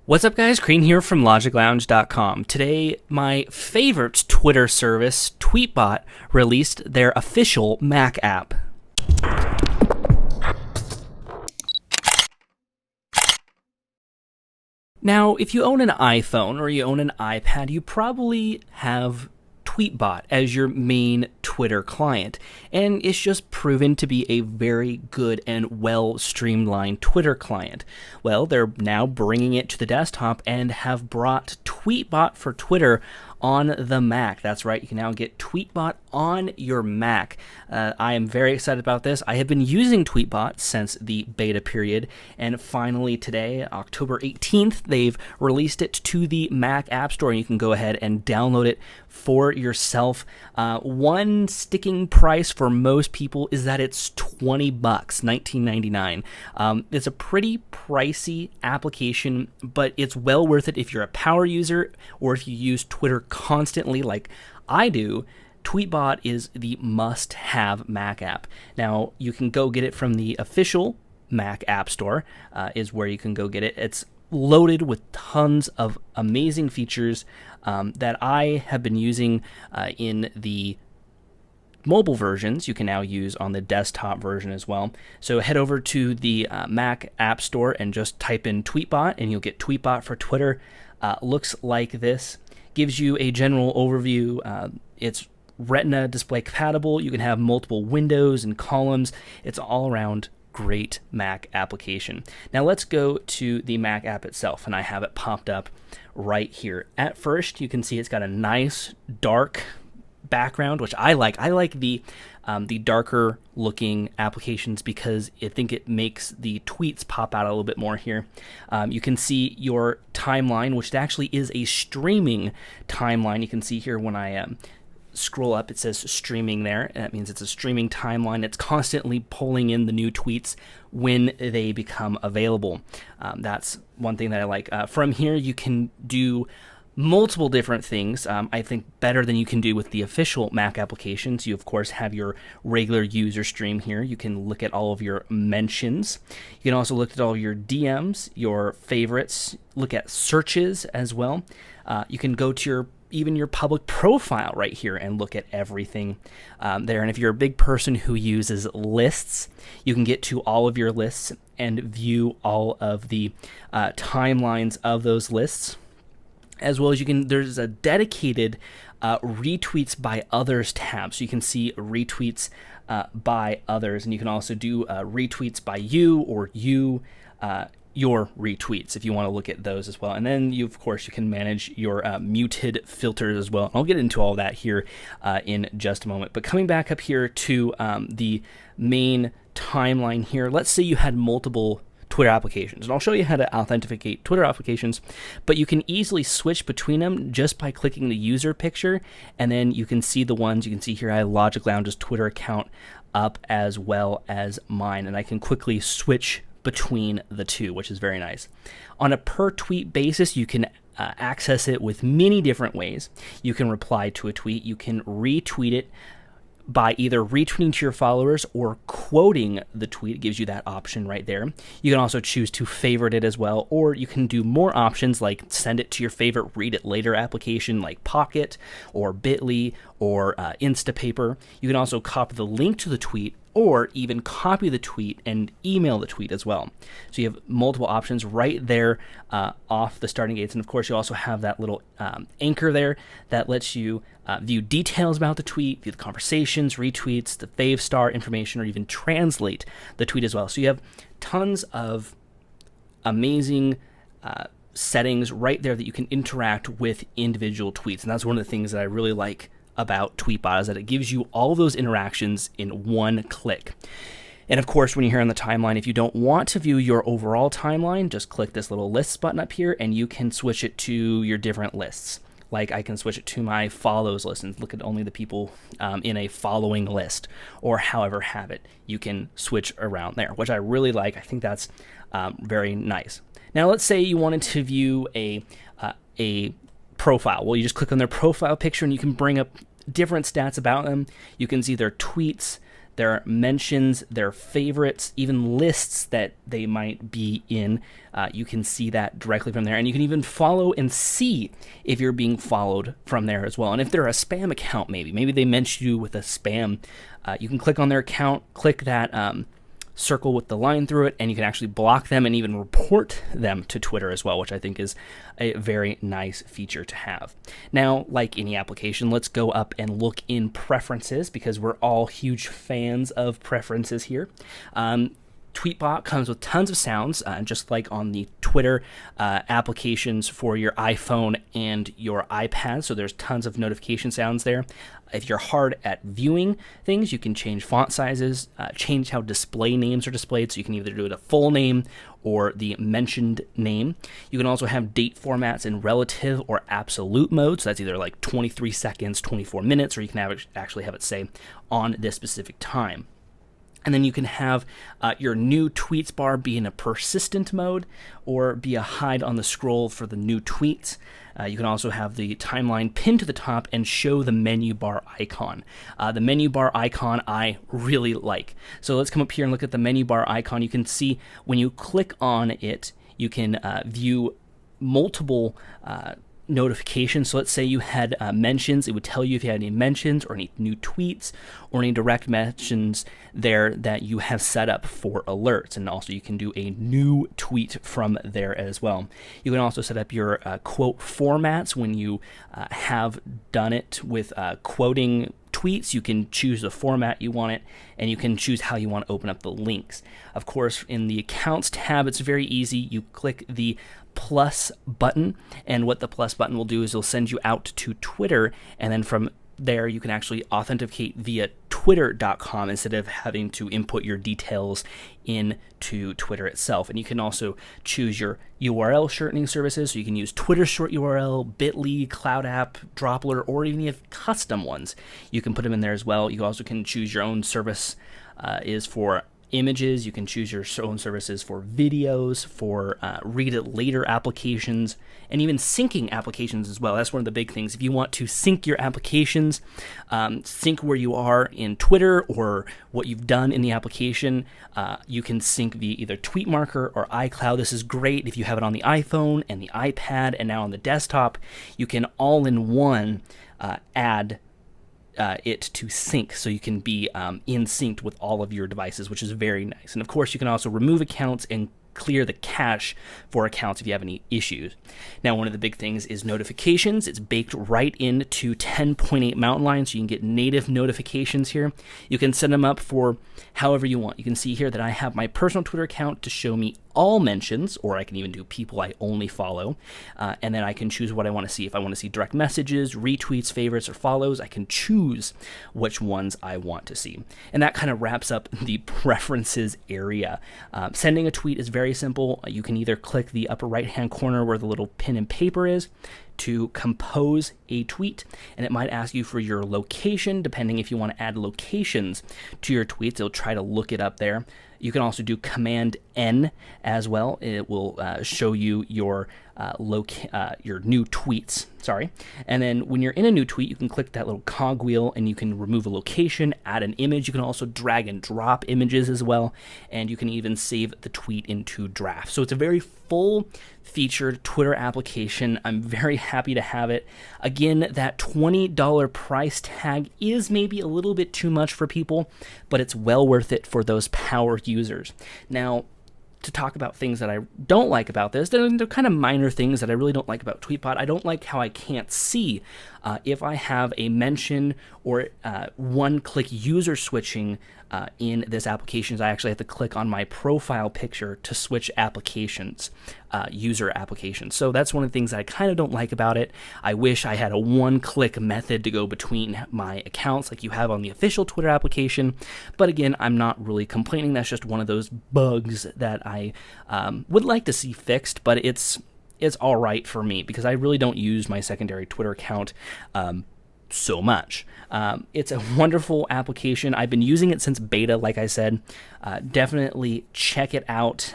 What's up, guys? Crane here from LogicLounge.com. Today, my favorite Twitter service, TweetBot, released their official Mac app. Now, if you own an iPhone or you own an iPad, you probably have TweetBot as your main Twitter client, and it's just proven to be a very good and well streamlined Twitter client. Well, they're now bringing it to the desktop and have brought TweetBot for Twitter on the Mac. That's right, you can now get TweetBot on your Mac. I am very excited about this. I have been using TweetBot since the beta period, and finally today, October 18th, they've released it to the Mac App Store, and you can go ahead and download it for yourself. One sticking price for most people is that it's $20, $19.99. It's a pretty pricey application, but it's well worth it if you're a power user or if you use Twitter constantly like I do. TweetBot is the must-have Mac app. Now, you can go get it from the official Mac App Store, is where you can go get it. It's loaded with tons of amazing features that I have been using in the mobile versions. You can now use on the desktop version as well. So head over to the Mac App Store and just type in TweetBot, and you'll get TweetBot for Twitter. Looks like this. Gives you a general overview. It's Retina display compatible. You can have multiple windows and columns. It's all around great Mac application. Now let's go to the Mac app itself, and I have it popped up right here. At first, you can see it's got a nice dark background, which I like. I like the darker looking applications because I think it makes the tweets pop out a little bit more here. You can see your timeline, which actually is a streaming timeline. You can see here when I scroll up, it says streaming there, and that means it's a streaming timeline. It's constantly pulling in the new tweets when they become available. That's one thing that I like. From here, you can do multiple different things, I think better than you can do with the official Mac applications. You, of course, have your regular user stream here. You can look at all of your mentions. You can also look at all of your DMs, your favorites, look at searches as well. You can go to even your public profile right here and look at everything there. And if you're a big person who uses lists, you can get to all of your lists and view all of the timelines of those lists. As well as there's a dedicated retweets by others tab, so you can see retweets by others, and you can also do retweets by you or your retweets if you want to look at those as well. And then of course you can manage your muted filters as well. I'll get into all that here in just a moment. But coming back up here to the main timeline here, let's say you had multiple Twitter applications, and I'll show you how to authenticate Twitter applications, but you can easily switch between them just by clicking the user picture, and then you can see the ones. You can see here I have LogicLounge's Twitter account up as well as mine, and I can quickly switch between the two, which is very nice. On a per tweet basis, you can access it with many different ways. You can reply to a tweet, you can retweet it by either retweeting to your followers or quoting the tweet. It gives you that option right there. You can also choose to favorite it as well, or you can do more options like send it to your favorite read it later application like Pocket or Bitly or Instapaper. You can also copy the link to the tweet or even copy the tweet and email the tweet as well. So you have multiple options right there off the starting gates. And of course, you also have that little anchor there that lets you view details about the tweet, view the conversations, retweets, the fave star information, or even translate the tweet as well. So you have tons of amazing settings right there that you can interact with individual tweets. And that's one of the things that I really like about TweetBot, is that it gives you all those interactions in one click. And of course, when you're here on the timeline, if you don't want to view your overall timeline, just click this little lists button up here and you can switch it to your different lists. Like I can switch it to my follows list and look at only the people in a following list, or however have it. You can switch around there, which I really like. I think that's very nice. Now, let's say you wanted to view a profile. Well, you just click on their profile picture and you can bring up different stats about them. You can see their tweets, their mentions, their favorites, even lists that they might be in. You can see that directly from there, and you can even follow and see if you're being followed from there as well. And if they're a spam account, maybe they mentioned you with a spam, you can click on their account, click that circle with the line through it, and you can actually block them and even report them to Twitter as well, which I think is a very nice feature to have. Now, like any application, let's go up and look in preferences, because we're all huge fans of preferences here. TweetBot comes with tons of sounds, just like on the Twitter applications for your iPhone and your iPad, so there's tons of notification sounds there. If you're hard at viewing things, you can change font sizes, change how display names are displayed, so you can either do it a full name or the mentioned name. You can also have date formats in relative or absolute mode, so that's either like 23 seconds, 24 minutes, or you can actually have it say on this specific time. And then you can have your new tweets bar be in a persistent mode or be a hide on the scroll for the new tweets. You can also have the timeline pinned to the top and show the menu bar icon. The menu bar icon I really like. So let's come up here and look at the menu bar icon. You can see when you click on it, you can view multiple notifications. So let's say you had mentions. It would tell you if you had any mentions or any new tweets or any direct mentions there that you have set up for alerts. And also you can do a new tweet from there as well. You can also set up your quote formats when you have done it with quoting tweets. You can choose the format you want it, and you can choose how you want to open up the links. Of course, in the accounts tab, it's very easy. You click the plus button, and what the plus button will do is it'll send you out to Twitter, and then from there you can actually authenticate via twitter.com instead of having to input your details into Twitter itself. And you can also choose your URL shortening services, so you can use Twitter short URL, Bitly, Cloud App, Droplr, or even if custom ones, you can put them in there as well. You also can choose your own service is for images. You can choose your own services for videos, for read it later applications, and even syncing applications as well. That's one of the big things. If you want to sync your applications, sync where you are in Twitter or what you've done in the application, you can sync via either TweetMarker or iCloud. This is great if you have it on the iPhone and the iPad and now on the desktop. You can all in one add it to sync, so you can be in sync with all of your devices, which is very nice. And of course, you can also remove accounts and clear the cache for accounts if you have any issues. Now, one of the big things is notifications. It's baked right into 10.8 Mountain Lion, so you can get native notifications here. You can set them up for however you want. You can see here that I have my personal Twitter account to show me all mentions, or I can even do people I only follow, and then I can choose what I want to see. If I want to see direct messages, retweets, favorites, or follows, I can choose which ones I want to see. And that kind of wraps up the preferences area. Sending a tweet is very simple. You can either click the upper right hand corner where the little pen and paper is to compose a tweet, and it might ask you for your location. Depending if you want to add locations to your tweets, it'll try to look it up there. You can also do Command N as well. It will show you your new tweets. And then when you're in a new tweet, you can click that little cogwheel and you can remove a location, add an image. You can also drag and drop images as well, and you can even save the tweet into draft. So it's a very full-featured Twitter application. I'm very happy to have it. Again, that $20 price tag is maybe a little bit too much for people, but it's well worth it for those power users. Now, to talk about things that I don't like about this, they're kind of minor things that I really don't like about TweetBot. I don't like how I can't see if I have a mention or one-click user switching in this application. I actually have to click on my profile picture to switch applications, user applications. So that's one of the things that I kind of don't like about it. I wish I had a one-click method to go between my accounts like you have on the official Twitter application. But again, I'm not really complaining. That's just one of those bugs that I would like to see fixed, but it's all right for me because I really don't use my secondary Twitter account so much. It's a wonderful application. I've been using it since beta, like I said. Definitely check it out.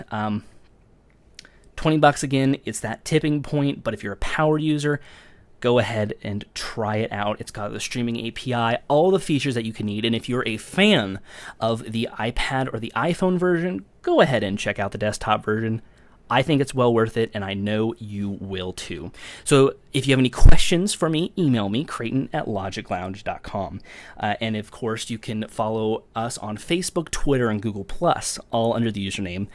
$20 again, it's that tipping point, but if you're a power user, go ahead and try it out. It's got the streaming API, all the features that you can need. And if you're a fan of the iPad or the iPhone version, go ahead and check out the desktop version. I think it's well worth it, and I know you will too. So if you have any questions for me, email me, Creighton@LogicLounge.com. And of course, you can follow us on Facebook, Twitter, and Google+, all under the username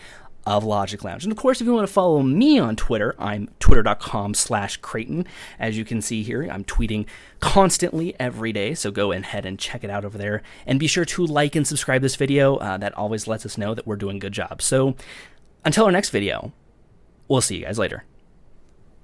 of LogicLounge. And of course, if you want to follow me on Twitter, I'm twitter.com/Creighton. As you can see here, I'm tweeting constantly every day, so go ahead and check it out over there. And be sure to like and subscribe this video. That always lets us know that we're doing a good job. So until our next video, we'll see you guys later.